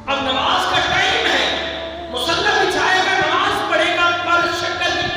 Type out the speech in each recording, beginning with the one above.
اب نماز کا ٹائم ہے، مصلی بچھائے گا، نماز پڑھے گا، پر شکر کی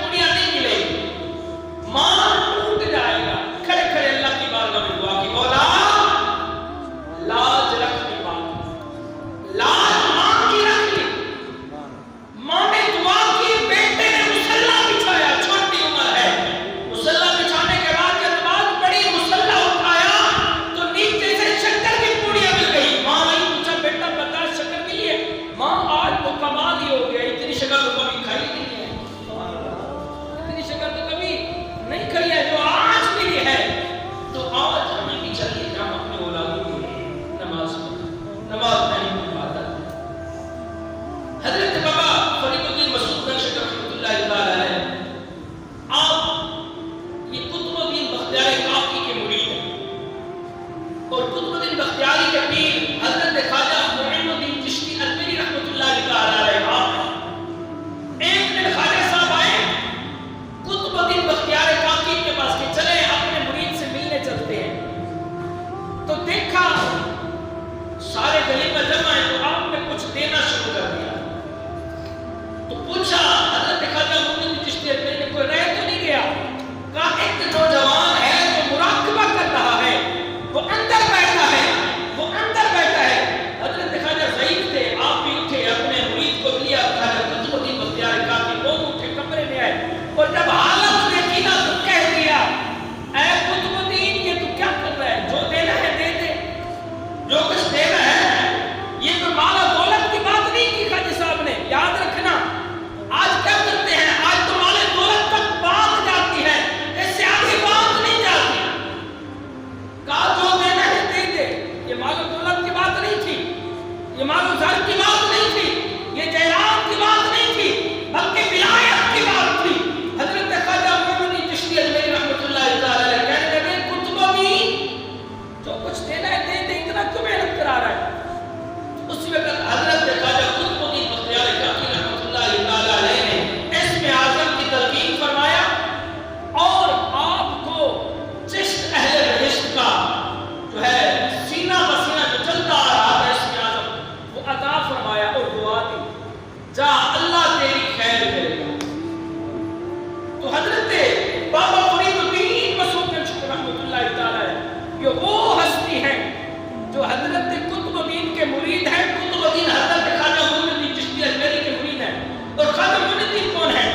جو حضرت قطب الدین کے مرید ہیں، قطب الدین حضرت خواجہ معین الدین چشتی اجمیری کے مرید ہیں. اور خواجہ معین الدین کون ہے؟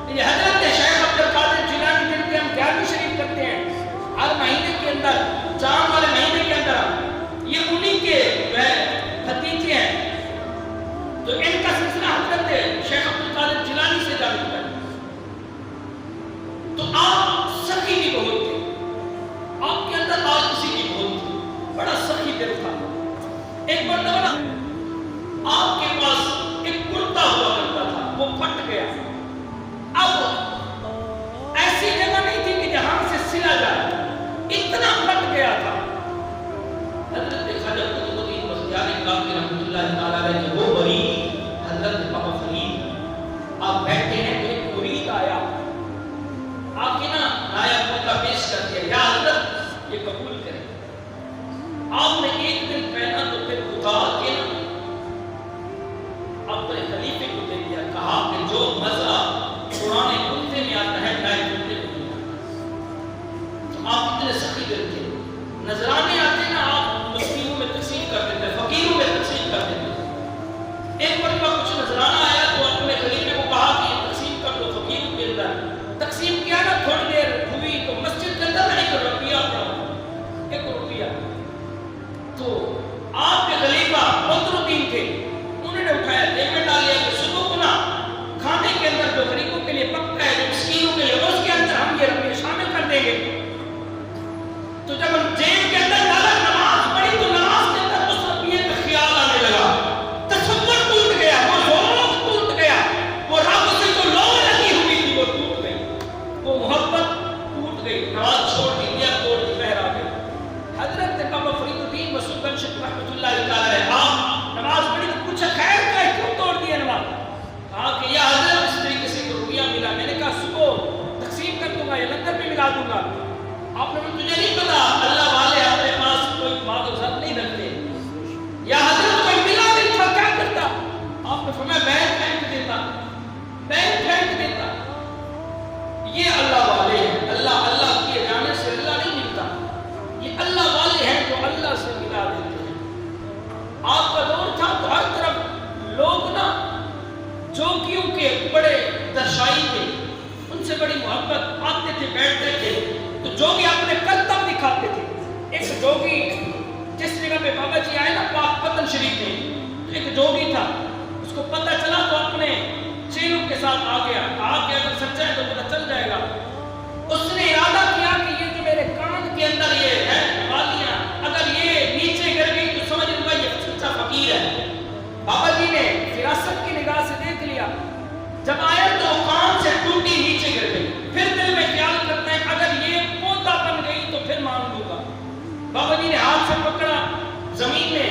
یہ حضرت شیخ عبد القادر جیلانی جن کے ہم 11ویں شریف کرتے ہیں ہر مہینے کے اندر، چاند والے مہینے کے اندر، یہ انہی کے جو ہے بھتیجے ہیں. تو ان کا سلسلہ حضرت شیخ عبد القادر جیلانی سے جا ملتا ہے. تو آپ سخی بھی بہت تھے، آپ کے اندر آجزی بھی بہت تھی، بڑا سخی دل تھا. ایک مرتبہ آپ کے پاس ایک کرتا ہوا کرتا تھا، وہ پھٹ گیا. اب ایسی جگہ نہیں تھی کہ جہاں سے سلا جائے، اتنا پھٹ گیا تھا. حضرت خواجہ قطب الدین بختیار کاکی رحمۃ اللہ تعالیٰ علیہ کے وہ بری حضرت بابا فرید، آپ بیٹھے ہیں تو ایک مرید آیا، آپ کے نا نایا خود کا پیش کر دیا، یا حضرت یہ قبول کریں. آپ نے ایک دن پہنا تو پھر اتار کے نا اپنے خلیفے کو دے دیا، کہا کہ جو مزہ قرآن کلتے میں آتا ہے نائے کلتے میں نہیں آتا. تو آپ اتنے سخی دل تھے، نظرانے آتے نا آپ مسکینوں میں تقسیم کر دیتے، فقیروں میں تقسیم کر دیتے. ایک مرتبہ کچھ نظرانہ آیا تو اپنے خلیفے کو کہا کہ یہ تقسیم کر دو فقیروں کے اندر. تقسیم کیا نا، تھوڑی دیر ہوئی تو مسجد کے اندر نہیں کر روپیہ پڑا، 1 روپیہ. تو آپ کے خلیفہ بدر الدین تھے، انہوں نے اٹھایا جیب میں ڈال لیا کہ صبح کو نا کھانے کے اندر جو غریبوں کے لیے پکتا ہے، جو مسکینوں کے لیے، اس کے اندر ہم یہ روپیہ شامل کر دیں گے. تو جب ہم جیب کے اندر ڈالا، نماز پڑھی تو نماز کے اندر اس روپیے کا خیال آنے لگا. تصور ٹوٹ گیا، وہ ذوق ٹوٹ گیا، وہ رب سے جو لو لگی ہوئی تھی وہ ٹوٹ گئی، وہ محبت ٹوٹ گئی. نماز چھوڑ دی، دیا توڑ دی، بہر آ گئی. حضرت بابا فرید الدین مسعود بن شکر رحمۃ اللہ تعالیٰ علیہ آپ نماز پڑھی تو پوچھا خیر کا ہے، کیوں توڑ دیا نماز؟ کہا کہ یا حضرت اس طریقے سے روپیہ ملا، میں نے کہا صبح تقسیم کر دوں گا یا لنگر میں ملا دوں گا. آپ نے مجھے نہیں پتا، اللہ والے اپنے پاس کوئی مال و زر نہیں رکھتے. یا حضرت کوئی ملا نہیں تھا، کیا کرتا؟ آپ نے فرمایا بینک پھینک دیتا، بینک پھینک دیتا. یہ اللہ والے ہیں، اللہ اللہ کیے جانے سے اللہ نہیں ملتا. یہ اللہ والے ہیں جو اللہ سے ملا دیتے ہیں. آپ کا دور تھا تو ہر طرف لوگ نا جوگیوں کے بڑے درشائی تھے، ان سے بڑی محبت، آتے تھے بیٹھتے تھے تو جوگی اپنے کرتب دکھاتے تھے. ایک جوگی جس جگہ پہ بابا جی آئے نا پاک پتن شریف میں، ایک جوگی تھا، اس کو پتہ چلا تو اپنے چیلوں کے ساتھ آ گیا، کہا کہ اگر سچا ہے تو پتہ چل جائے گا. اس نے ارادہ کیا کہ یہ جو میرے کان کے اندر یہ ہے والیاں، اگر یہ نیچے گر گئی تو سمجھ لوں یہ سچا فقیر ہے. بابا جی نے فراست کی نگاہ سے دیکھ لیا، جب آیا تو کان سے ٹوٹی نیچے گر گئی. پھر دل میں خیال کرتے ہیں اگر یہ پودا بن گئی تو پھر مان لوں گا. بابا جی نے ہاتھ سے پکڑا، زمین میں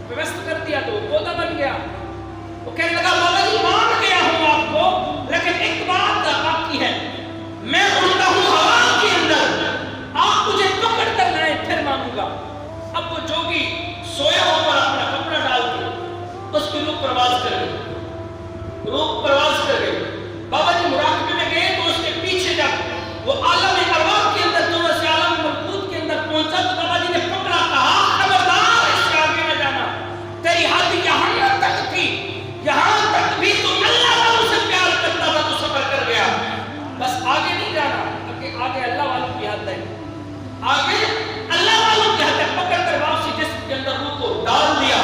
پیوست کر دیا تو پودا بن گیا. وہ کہنے لگا بابا جی مان گیا ہوں آپ کو، لیکن ایک بات باقی ہے، میں اڑتا ہوں ہوا کے اندر، آپ مجھے پکڑ کر لائیں پھر مانوں گا. اب وہ جوگی سویا اوپر اپنا کپڑا ڈال کے اس کی روح پرواز کر گئی، روح پرواز کر گئی. بابا جی مراقبے میں گئے تو اس کے پیچھے جب وہ عالم ارواح کے اندر تھوڑا سے عالم ملکوت کے اندر پہنچا تو بابا جی نے پکڑا، کہا خبردار اس سے آگے نہ جانا، تیری حد یہاں تک تھی، یہاں تک بھی تو اللہ والوں سے پیار کرتا تھا تو صبر کر گیا، بس آگے نہیں جانا، کیونکہ آگے اللہ والوں کی حد ہے، آگے اللہ والوں کی حد ہے. پکڑ کر واپسی جسم کے اندر روح کو ڈال دیا.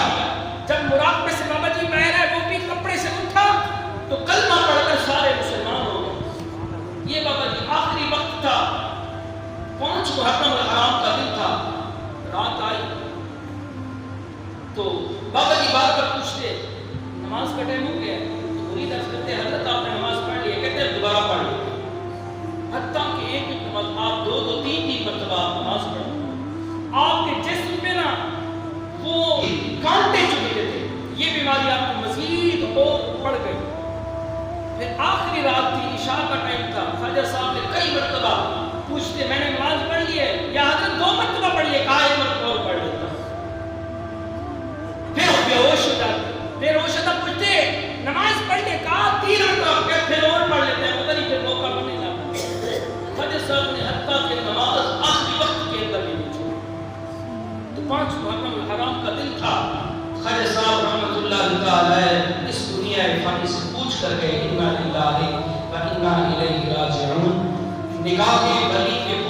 جب مراقبے سے بابا جی بہر ہے، وہ بھی کپڑے سے اٹھا تو کلمہ پڑھ کر سارے مسلمان ہو گئے. یہ بابا جی آخری وقت تھا، 5 محرم الحرام کا دن تھا، رات آئی تو بابا جی بار بار پوچھتے نماز کا ٹائم ہو گیا، تو مرید عرض کرتے حضرت آپ نے نماز پڑھ لی ہے؟ کہتے ہیں دوبارہ پڑھ لی. حتیٰ کہ ایک نماز آپ 2 3 مرتبہ نماز پڑھ، آپ کے جسم میں نا وہ کانٹے چبھتے تھے، یہ بیماری آپ کو مزید اور بڑھ گئی. پھر آخری رات تھی، عشاء کا ٹائم تھا، خواجہ صاحب نے کئی مرتبہ پوچھتے میں نے نماز پڑھ لی ہے یا حضرت 2 مرتبہ پڑھ لی ہے؟ کہا 1 مرتبہ اور پڑھ لیتا. پھر بے ہوش ہو جاتے، بے ہوش ہوتا پوچھتے نماز پڑھ لی؟ کہا 3 مرتبہ، پھر اور پڑھ لیتے ہیں، پتہ نہیں پھر موقع بنے جاتا. خواجہ صاحب نے حتیٰ کہ نماز آخری وقت کے اندر بھی نہیں چھوڑی. تو 5 نگاہ ولی